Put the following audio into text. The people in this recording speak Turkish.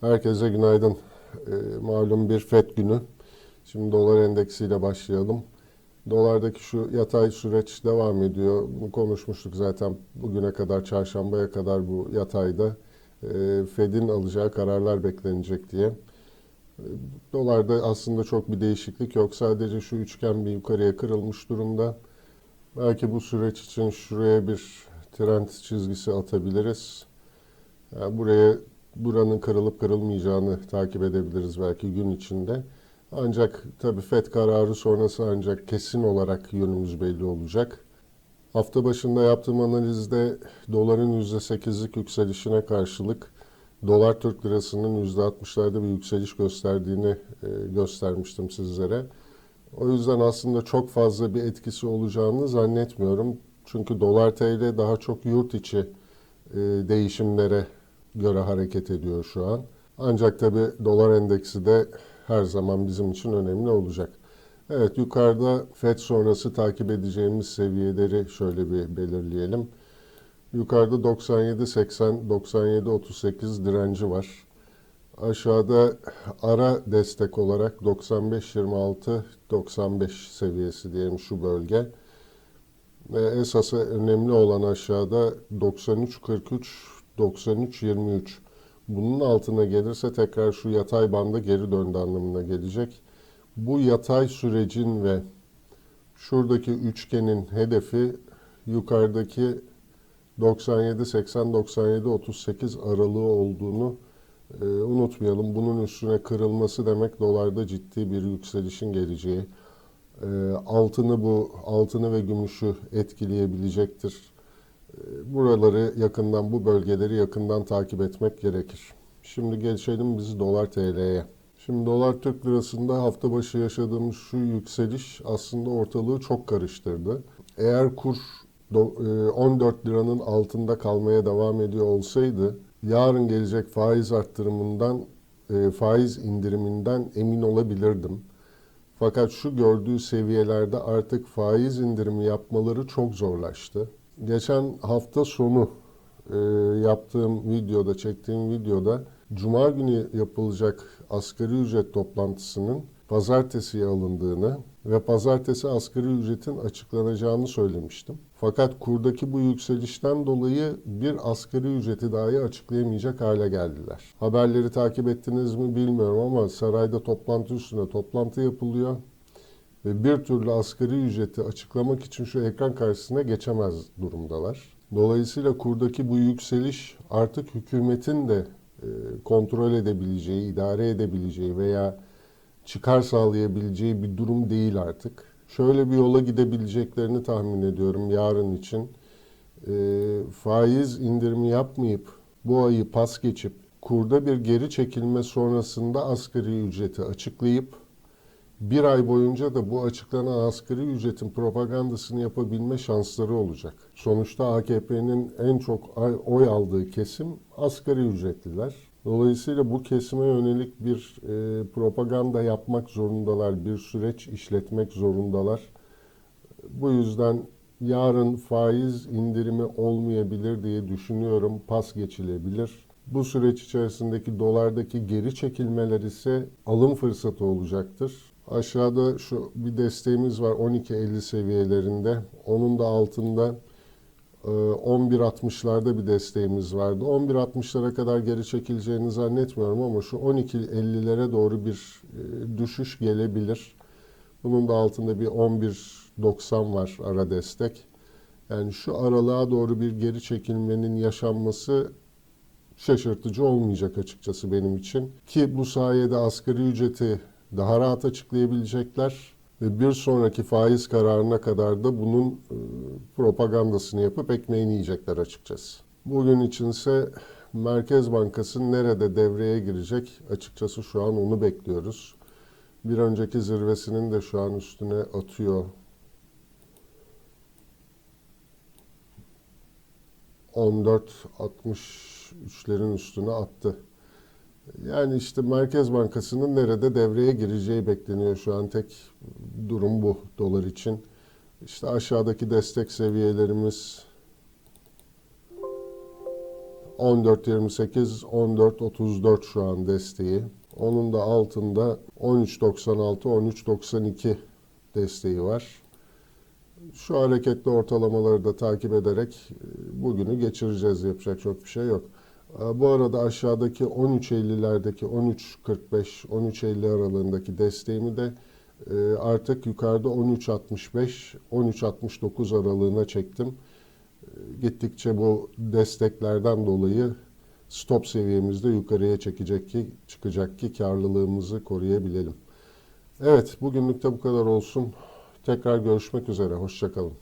Herkese günaydın. Malum bir FED günü. Şimdi dolar endeksiyle başlayalım. Dolardaki şu yatay süreç devam ediyor. Bunu konuşmuştuk zaten bugüne kadar, çarşambaya kadar bu yatayda FED'in alacağı kararlar beklenecek diye. Dolarda aslında çok bir değişiklik yok. Sadece şu üçgen bir yukarıya kırılmış durumda. Belki bu süreç için şuraya bir trend çizgisi atabiliriz. Yani buranın kırılıp kırılmayacağını takip edebiliriz belki gün içinde. Ancak tabii FED kararı sonrası ancak kesin olarak yönümüz belli olacak. Hafta başında yaptığım analizde doların %8'lik yükselişine karşılık dolar Türk lirasının %60'larda bir yükseliş gösterdiğini göstermiştim sizlere. O yüzden aslında çok fazla bir etkisi olacağını zannetmiyorum. Çünkü dolar TL daha çok yurt içi değişimlere göre hareket ediyor şu an. Ancak tabii dolar endeksi de her zaman bizim için önemli olacak. Evet, yukarıda FED sonrası takip edeceğimiz seviyeleri şöyle bir belirleyelim. Yukarıda 97.80, 97.38 direnci var. Aşağıda ara destek olarak 95.26, 95 seviyesi diyelim şu bölge. Ve esası önemli olan aşağıda 93.43, 93.23. Bunun altına gelirse tekrar şu yatay banda geri döndü anlamına gelecek. Bu yatay sürecin ve şuradaki üçgenin hedefi yukarıdaki 97.80-97.38 aralığı olduğunu unutmayalım. Bunun üstüne kırılması demek dolarda ciddi bir yükselişin geleceği. Altını ve gümüşü etkileyebilecektir. Buraları yakından, bu bölgeleri yakından takip etmek gerekir. Şimdi geçelim biz dolar TL'ye. Şimdi dolar Türk lirasında hafta başı yaşadığımız şu yükseliş aslında ortalığı çok karıştırdı. Eğer kur 14 liranın altında kalmaya devam ediyor olsaydı yarın gelecek faiz arttırımından, faiz indiriminden emin olabilirdim. Fakat şu gördüğü seviyelerde artık faiz indirimi yapmaları çok zorlaştı. Geçen hafta sonu çektiğim videoda Cuma günü yapılacak asgari ücret toplantısının pazartesiye alındığını ve pazartesi asgari ücretin açıklanacağını söylemiştim. Fakat kurdaki bu yükselişten dolayı bir asgari ücreti dahi açıklayamayacak hale geldiler. Haberleri takip ettiniz mi bilmiyorum ama sarayda toplantı üstüne toplantı yapılıyor. Ve bir türlü asgari ücreti açıklamak için şu ekran karşısına geçemez durumdalar. Dolayısıyla kurdaki bu yükseliş artık hükümetin de kontrol edebileceği, idare edebileceği veya çıkar sağlayabileceği bir durum değil artık. Şöyle bir yola gidebileceklerini tahmin ediyorum yarın için. Faiz indirimi yapmayıp bu ayı pas geçip kurda bir geri çekilme sonrasında asgari ücreti açıklayıp bir ay boyunca da bu açıklanan asgari ücretin propagandasını yapabilme şansları olacak. Sonuçta AKP'nin en çok oy aldığı kesim asgari ücretliler. Dolayısıyla bu kesime yönelik bir propaganda yapmak zorundalar, bir süreç işletmek zorundalar. Bu yüzden yarın faiz indirimi olmayabilir diye düşünüyorum, pas geçilebilir. Bu süreç içerisindeki dolardaki geri çekilmeler ise alım fırsatı olacaktır. Aşağıda şu bir desteğimiz var 12.50 seviyelerinde. Onun da altında 11.60'larda bir desteğimiz vardı. 11.60'lara kadar geri çekileceğini zannetmiyorum ama şu 12.50'lere doğru bir düşüş gelebilir. Bunun da altında bir 11.90 var ara destek. Yani şu aralığa doğru bir geri çekilmenin yaşanması şaşırtıcı olmayacak açıkçası benim için. Ki bu sayede asgari ücreti daha rahat açıklayabilecekler ve bir sonraki faiz kararına kadar da bunun propagandasını yapıp ekmeğini yiyecekler açıkçası. Bugün içinse Merkez Bankası nerede devreye girecek? Açıkçası şu an onu bekliyoruz. Bir önceki zirvesinin de şu an üstüne atıyor. 14.63'lerin üstüne attı. Yani işte Merkez Bankası'nın nerede devreye gireceği bekleniyor şu an, tek durum bu dolar için. İşte aşağıdaki destek seviyelerimiz 14.28, 14.34 şu an desteği. Onun da altında 13.96, 13.92 desteği var. Şu hareketli ortalamaları da takip ederek bugünü geçireceğiz. Yapacak çok bir şey yok. Bu arada aşağıdaki 13.50'lerdeki 13.45, 13.50 aralığındaki desteğimi de artık yukarıda 13.65, 13.69 aralığına çektim. Gittikçe bu desteklerden dolayı stop seviyemizde yukarıya çıkacak ki karlılığımızı koruyabilelim. Evet, bugünlük de bu kadar olsun. Tekrar görüşmek üzere. Hoşça kalın.